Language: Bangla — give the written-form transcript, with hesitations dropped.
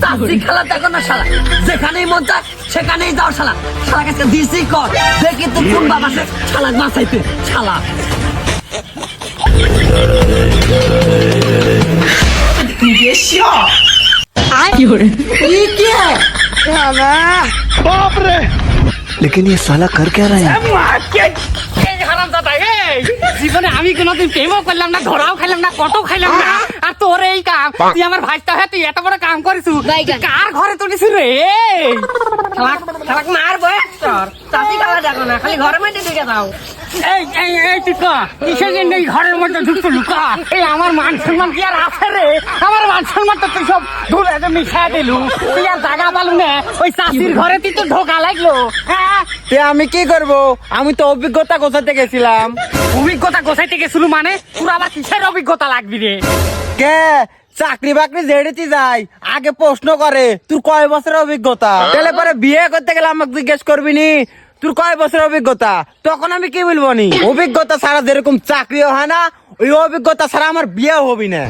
চাষি খেলা দেখো না শালা, যেখানেই মন চায় সেখানেই যাও শালা। শালা কাছে দিছি কর, দেখি তুই কোন বাবা সে শালা বাঁচাইতে শালা। लेकिन ये साला कर क्या रहा है? জীবনে আমি কোনোদিন প্রেমও করলাম না, ধরাও খাইলাম না, কত খাইলাম না, আর তোর এই কাম। তুই আমার ভাইটা হয়ে তুই এত বড় কাম করিস, কার ঘরে তুলিস রে? মার বয়স তোর, চাষি খেলা দেখো না, খালি ঘরের মধ্যে ঢুকে যাও। এই এই এই তুই ক কিসের জন্য এই ঘরের মধ্যে ঢুকতো লুকা? এই আমার মান সম্মান কি আর আছে রে? আমার মান সম্মান তো তুই সব ধুলে মিশা দিলু। তুই আর জায়গা পালু না, ওই চাষির ঘরে তুই তো ঢোকা লাগলো। হ্যাঁ আমি কি করব? আমি তো অভিজ্ঞতা গোছাতে গেছিলাম। অভিজ্ঞতা গোছাইতে গেছিল মানে? তোর আবার কিসের অভিজ্ঞতা লাগবি রে? কে চাকরি বাকরি জেড়েতে যাই, আগে প্রশ্ন করে তোর কয় বছরের অভিজ্ঞতা। তাহলে পরে বিয়ে করতে গেলে আমাকে জিজ্ঞেস করবি নি তোর কয় বছরের অভিজ্ঞতা, তখন আমি কি বলবো নি? অভিজ্ঞতা ছাড়া যেরকম চাকরিও হয় না, ওই অভিজ্ঞতা ছাড়া আমার বিয়ে হবি না।